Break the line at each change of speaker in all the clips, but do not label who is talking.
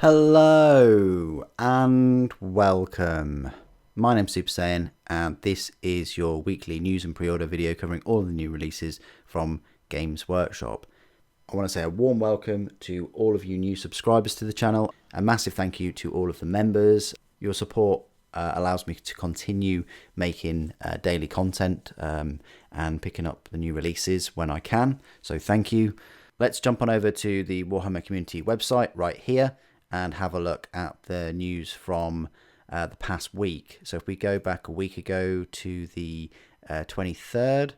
Hello and welcome. My name's Super Saiyan and this is your weekly news and pre-order video covering all of the new releases from Games Workshop. I want to say a warm welcome to all of you new subscribers to the channel. A massive thank you to all of the members. Your support allows me to continue making daily content and picking up the new releases when I can. So thank you. Let's jump on over to the Warhammer community website right here and have a look at the news from the past week. So if we go back a week ago to the 23rd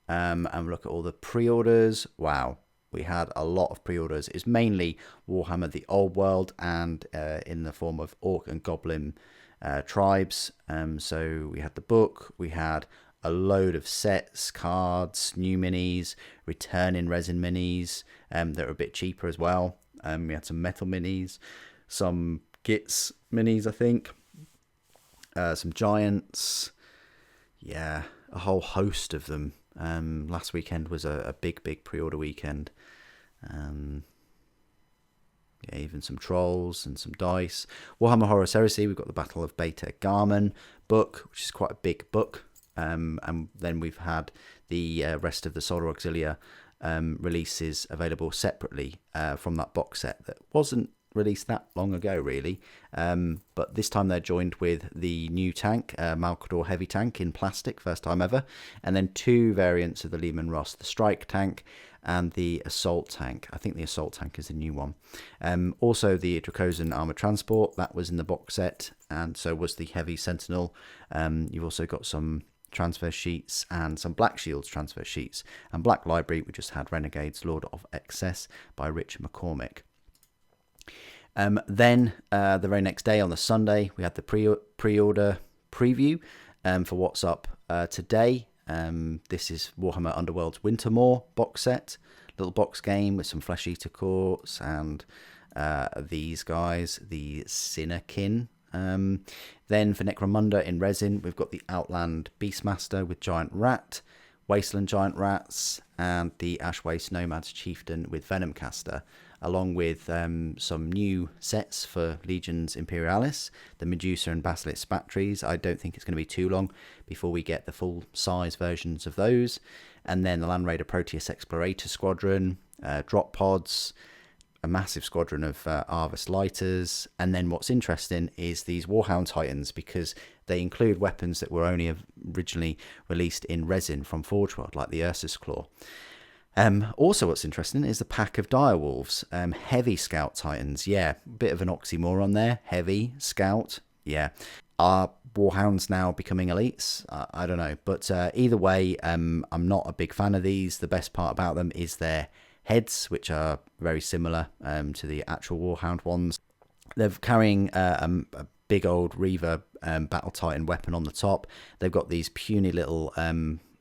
and look at all the pre-orders, wow, we had a lot of pre-orders. It's mainly Warhammer the Old World and in the form of Orc and Goblin tribes. So we had the book, we had a load of sets, cards, new minis, returning resin minis that are a bit cheaper as well. We had some metal minis, some Gits minis, I think, some giants, yeah, a whole host of them. Last weekend was a big pre-order weekend. Yeah, even some trolls and some dice. Warhammer Horus Heresy, we've got the Battle of Beta Garman book, which is quite a big book. And then we've had the rest of the Solar Auxilia releases available separately from that box set that wasn't released that long ago, really. But this time they're joined with the new tank, Malcador Heavy Tank in plastic, first time ever. And then two variants of the Lehman Ross, the Strike Tank and the Assault Tank. I think the Assault Tank is the new one. Also the Dracosan Armored Transport, that was in the box set, and so was the Heavy Sentinel. You've also got some transfer sheets and some Blackshield transfer sheets. And Black Library, we just had Renegades Lord of Excess by Rich McCormick. Then the very next day on the Sunday, we had the pre-order preview for what's up today. This is Warhammer Underworld's Wintermoor box set, little box game with some Flesh Eater Courts and these guys, the Sinnerkin. Then for Necromunda in resin, we've got the Outland Beastmaster with Giant Rat, Wasteland Giant Rats, and the Ashwaste Nomads Chieftain with Venomcaster, along with some new sets for Legions Imperialis, the Medusa and Basilisk Batteries. I don't think it's going to be too long before we get the full-size versions of those. And then the Land Raider Proteus Explorator Squadron, drop pods, a massive squadron of Arvus Lighters. And then what's interesting is these Warhound Titans, because they include weapons that were only originally released in resin from Forge World, like the Ursus Claw. Also what's interesting is the pack of Direwolves, Heavy Scout Titans. Yeah, bit of an oxymoron there. Heavy Scout, yeah. Are Warhounds now becoming elites? I don't know. But either way, I'm not a big fan of these. The best part about them is their heads, which are very similar to the actual Warhound ones. They're carrying a big old Reaver Battle Titan weapon on the top. They've got these puny little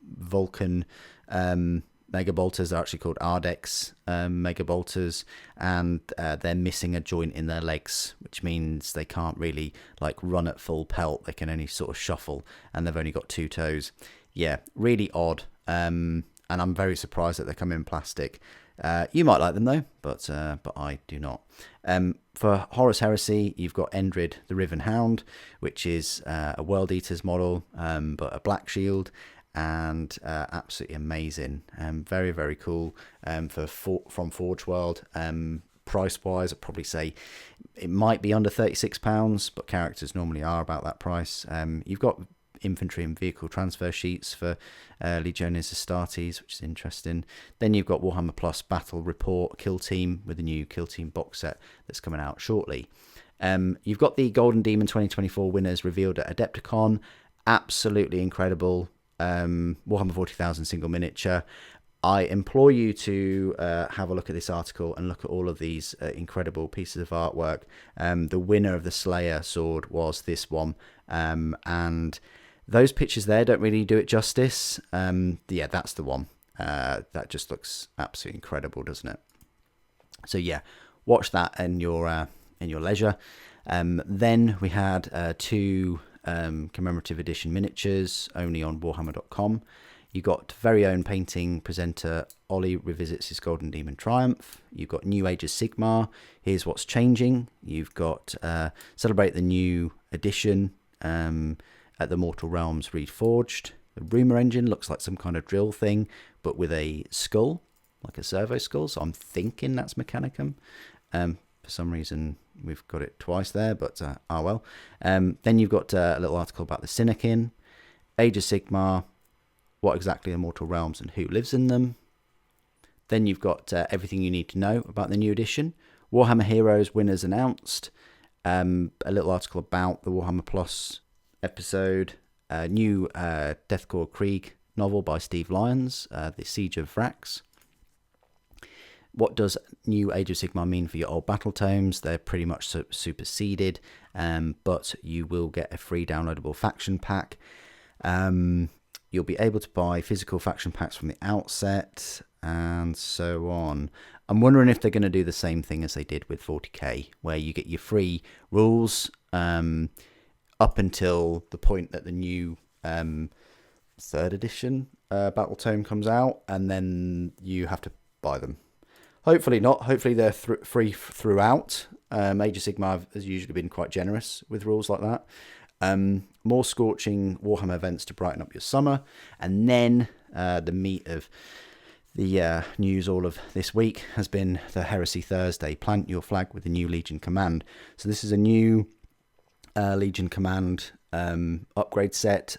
Vulcan Mega Bolters. Are actually called Ardex Mega Bolters, and they're missing a joint in their legs, which means they can't really like run at full pelt. They can only sort of shuffle, and they've only got two toes. Yeah, really odd. And I'm very surprised that they come in plastic. You might like them though, but I do not. For Horus Heresy, you've got Endrid the Riven Hound, which is a World Eaters model, but a Blackshield. And absolutely amazing, very cool from Forge World. Price wise, I'd probably say it might be under £36, but characters normally are about that price. You've got infantry and vehicle transfer sheets for Legiones Astartes, which is interesting. Then you've got Warhammer Plus Battle Report Kill Team with the new Kill Team box set that's coming out shortly. You've got the Golden Demon 2024 winners revealed at Adepticon. Absolutely incredible. Warhammer 40,000 single miniature. I implore you to have a look at this article and look at all of these incredible pieces of artwork. The winner of the Slayer sword was this one, and those pictures there don't really do it justice. Yeah, that's the one. That just looks absolutely incredible, doesn't it? So yeah, watch that in your leisure. Then we had two commemorative edition miniatures only on Warhammer.com. You got very own painting presenter Ollie revisits his Golden Demon Triumph. You've got New Age of Sigmar. Here's what's changing. You've got celebrate the new edition at the Mortal Realms Reforged. The Rumour Engine looks like some kind of drill thing, but with a skull, like a servo skull. So I'm thinking that's Mechanicum. For some reason, we've got it twice there, but well. Then you've got a little article about the Synakin, Age of Sigmar, what exactly are Mortal Realms and who lives in them. Then you've got everything you need to know about the new edition. Warhammer Heroes winners announced. A little article about the Warhammer Plus episode. New Deathcore Krieg novel by Steve Lyons, The Siege of Vrax. What does New Age of Sigmar mean for your old battle tomes? They're pretty much superseded, but you will get a free downloadable faction pack. You'll be able to buy physical faction packs from the outset, and so on. I'm wondering if they're going to do the same thing as they did with 40k, where you get your free rules up until the point that the new 3rd edition battle tome comes out, and then you have to buy them. Hopefully not. Hopefully they're free throughout. Age of Sigmar has usually been quite generous with rules like that. More scorching Warhammer events to brighten up your summer. And then the meat of the news all of this week has been the Heresy Thursday. Plant your flag with the new Legion Command. So this is a new Legion Command upgrade set.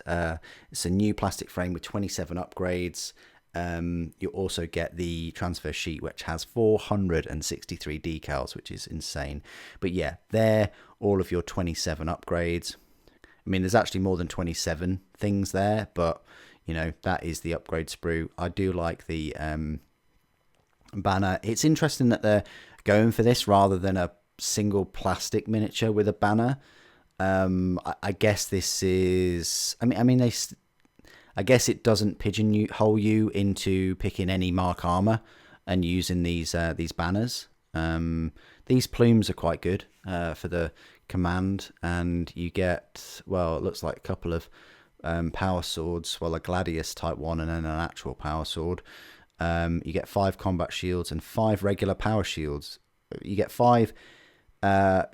It's a new plastic frame with 27 upgrades. You also get the transfer sheet, which has 463 decals, which is insane. But yeah, they're all of your 27 upgrades. I mean, there's actually more than 27 things there, but, you know, that is the upgrade sprue. I do like the banner. It's interesting that they're going for this rather than a single plastic miniature with a banner. I guess this is... I guess it doesn't pigeonhole you into picking any Mark armor and using these banners. These plumes are quite good for the command, and you get, well, it looks like a couple of power swords, well, a Gladius type one and then an actual power sword. You get 5 combat shields and 5 regular power shields. You get 5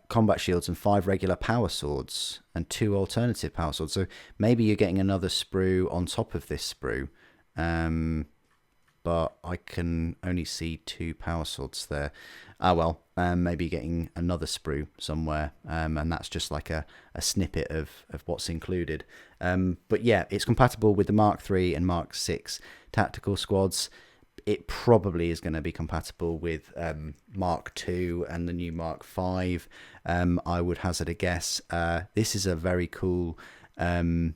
combat shields and 5 regular power swords and 2 alternative power swords. So maybe you're getting another sprue on top of this sprue, but I can only see 2 power swords there. Maybe getting another sprue somewhere, and that's just like a snippet of what's included. But yeah, it's compatible with the Mark III and Mark VI tactical squads. It probably is going to be compatible with Mark II and the new Mark V. I would hazard a guess. This is a very cool thing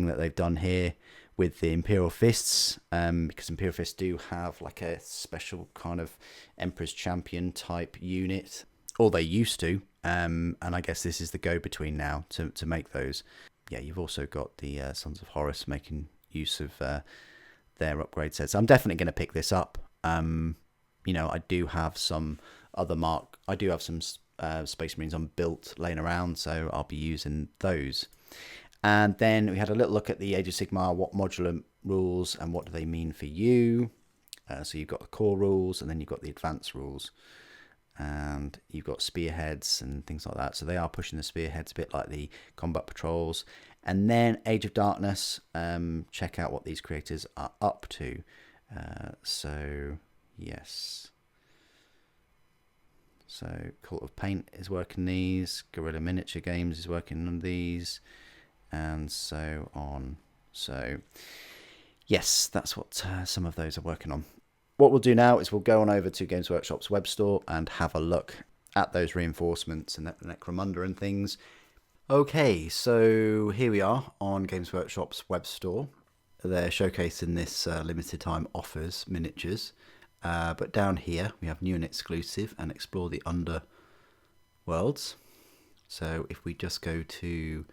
that they've done here with the Imperial Fists, because Imperial Fists do have like a special kind of Emperor's Champion type unit, or they used to, and I guess this is the go-between now to make those. Yeah, you've also got the Sons of Horus making use of their upgrade sets. I'm definitely going to pick this up. I do have some Space Marines on built laying around, so I'll be using those. And then we had a little look at the Age of Sigmar, what modular rules and what do they mean for you. So you've got the core rules, and then you've got the advanced rules, and you've got spearheads and things like that. So they are pushing the spearheads a bit like the combat patrols. And then Age of Darkness, check out what these creators are up to. Yes. So Cult of Paint is working these, Guerrilla Miniature Games is working on these, and so on. So yes, that's what some of those are working on. What we'll do now is we'll go on over to Games Workshop's web store and have a look at those reinforcements and Necromunda and things. Okay, so here we are on Games Workshop's web store. They're showcasing this limited time offers miniatures. But down here we have new and exclusive and explore the underworlds. So if we just go to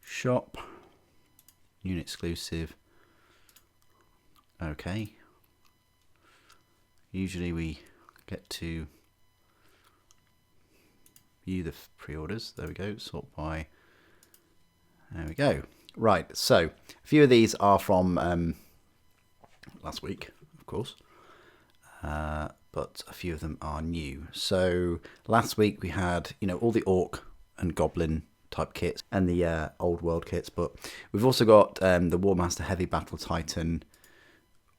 shop, new and exclusive. Okay. Usually we get to view the pre-orders. There we go. Sort by. There we go. Right. So a few of these are from last week, of course. But a few of them are new. So last week we had, all the Orc and Goblin type kits and the old world kits, but we've also got the Warmaster Heavy Battle Titan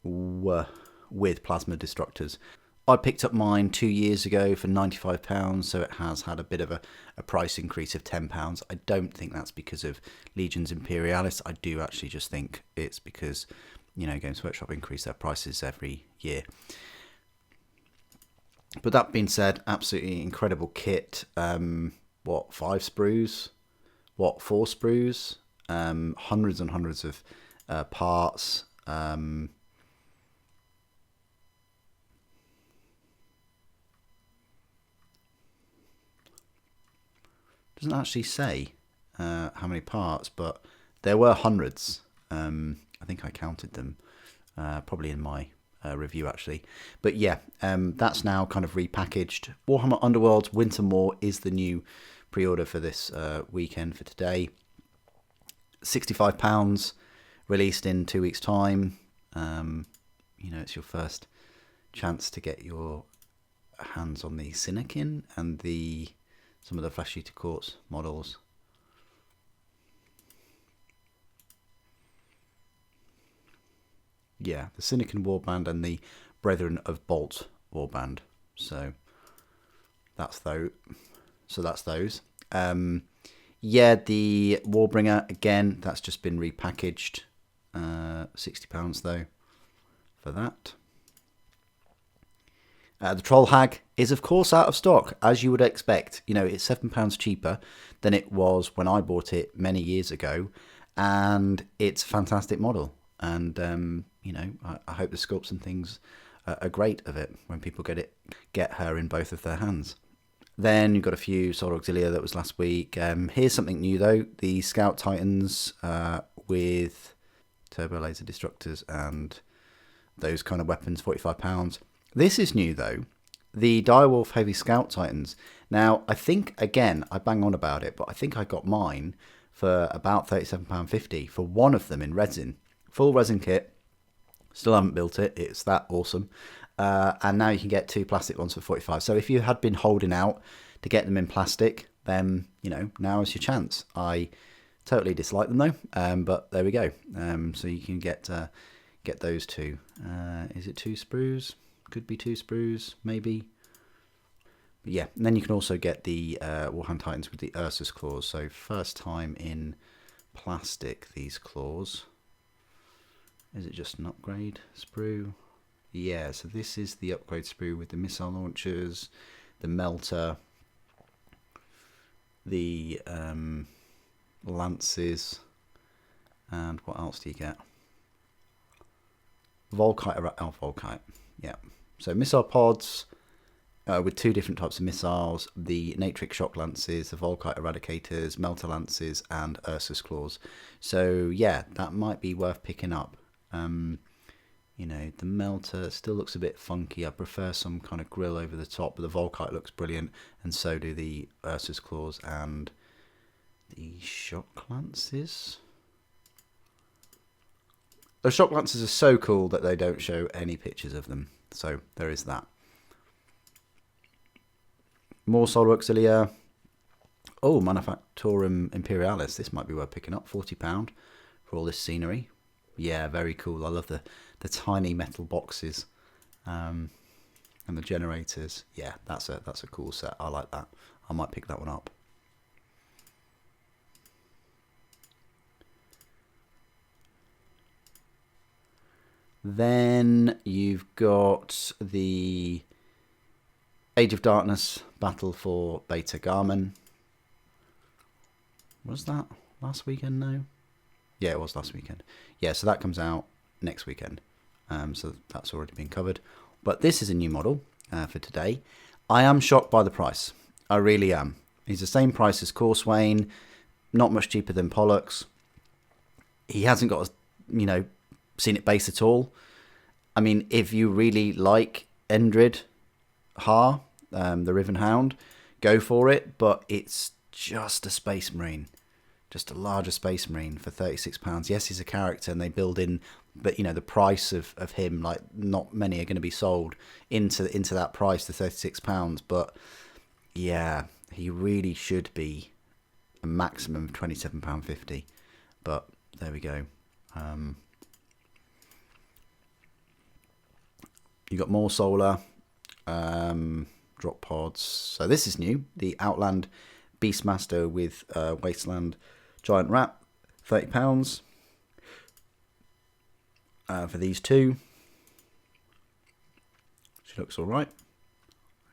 with Plasma Destructors. I picked up mine 2 years ago for £95, so it has had a bit of a price increase of £10. I don't think that's because of Legion's Imperialis. I do actually just think it's because, Games Workshop increase their prices every year. But that being said, absolutely incredible kit. 5 sprues? 4 sprues? Hundreds and hundreds of parts. Doesn't actually say how many parts, but there were hundreds. I think I counted them, probably in my review actually. But yeah, that's now kind of repackaged. Warhammer Underworld's Wintermoor is the new pre-order for this weekend for today. £65, released in 2 weeks' time. It's your first chance to get your hands on the Sinekin and some of the Flesh Eater Quartz models. Yeah, the Sinekin Warband and the Brethren of Bolt Warband. So that's those. Yeah, the Warbringer, again, that's just been repackaged. £60 though for that. The Troll Hag is, of course, out of stock, as you would expect. It's £7 cheaper than it was when I bought it many years ago, and it's a fantastic model. And, I hope the sculpts and things are great of it when people get her in both of their hands. Then you've got a few Solar Auxilia that was last week. Here's something new, though. The Scout Titans with Turbo Laser Destructors and those kind of weapons, £45. This is new, though. The Direwolf Heavy Scout Titans. Now, I think, again, I bang on about it, but I think I got mine for about £37.50 for one of them in resin. Full resin kit. Still haven't built it. It's that awesome. And now you can get 2 plastic ones for £45. So if you had been holding out to get them in plastic, then, now is your chance. I totally dislike them, though. But there we go. So you can get those 2. Is it 2 sprues? Could be 2 sprues, maybe. But yeah, and then you can also get the Warhammer Titans with the Ursus claws. So first time in plastic, these claws. Is it just an upgrade sprue? Yeah, so this is the upgrade sprue with the missile launchers, the melter, the lances, and what else do you get? Volkite, yeah. So missile pods with 2 different types of missiles, the Natrix shock lances, the Volkite eradicators, melter lances, and Ursus claws. So yeah, that might be worth picking up. The melter still looks a bit funky. I prefer some kind of grill over the top, but the Volkite looks brilliant, and so do the Ursus claws and the shock lances. The shock lances are so cool that they don't show any pictures of them. So there is that. More Solar Auxilia. Oh, Manufactorum Imperialis. This might be worth picking up. £40 for all this scenery. Yeah, very cool. I love the tiny metal boxes and the generators. Yeah, that's a cool set. I like that. I might pick that one up. Then you've got the Age of Darkness Battle for Beta Garmin. Was that last weekend now? Yeah, it was last weekend. Yeah, so that comes out next weekend. So that's already been covered. But this is a new model for today. I am shocked by the price. I really am. He's the same price as Corswain, not much cheaper than Pollux. He hasn't got a, seen it base at all. I mean, if you really like Endrid Har, the Riven Hound, go for it. But it's just a Space Marine. Just a larger Space Marine for £36. Yes, he's a character, and they build in but you know, the price of him, like, not many are going to be sold into that price, the £36. But yeah, he really should be a maximum of £27.50. But there we go. You got more solar drop pods. So this is new. The Outland Beastmaster with Wasteland Giant Rat, £30 for these two. She looks all right.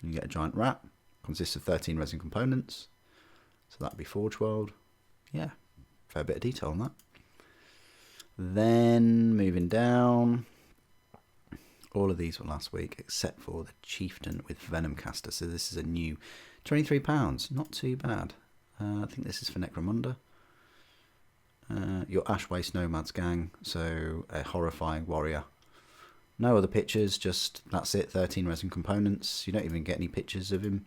You get a giant rat. Consists of 13 resin components. So that'd be Forge World. Yeah, fair bit of detail on that. Then moving down, all of these were last week except for the Chieftain with Venom Caster. So this is a new £23. Not too bad. I think this is for Necromunda. Your Ash Waste Nomads gang. So a horrifying warrior. No other pictures, just that's it. 13 resin components. You don't even get any pictures of him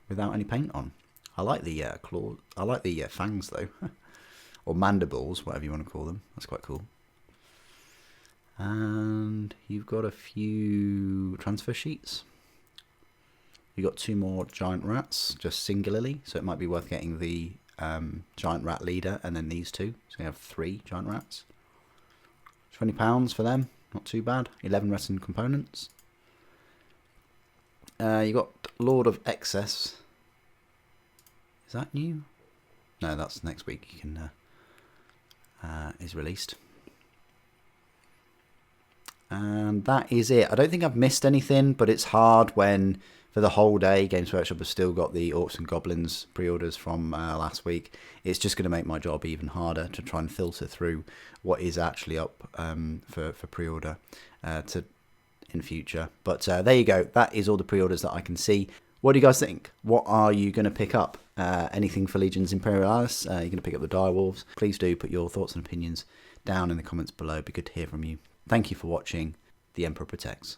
without any paint on. I like the claw. I like the fangs though, or mandibles, whatever you want to call them. That's quite cool. And you've got a few transfer sheets. You've got 2 more giant rats, just singularly. So it might be worth getting the giant rat leader and then these 2. So you have 3 giant rats. £20 for them, not too bad. 11 resin components. You got Lord of Excess. Is that new? No, that's next week. You can is released. And that is it. I don't think I've missed anything, but it's hard when for the whole day Games Workshop has still got the Orcs and Goblins pre-orders from last week. It's just going to make my job even harder to try and filter through what is actually up for pre-order in future. But there you go. That is all the pre-orders that I can see. What do you guys think? What are you going to pick up? Anything for Legions Imperialis? You're going to pick up the Direwolves? Please do put your thoughts and opinions down in the comments below. It'd be good to hear from you. Thank you for watching. The Emperor Protects.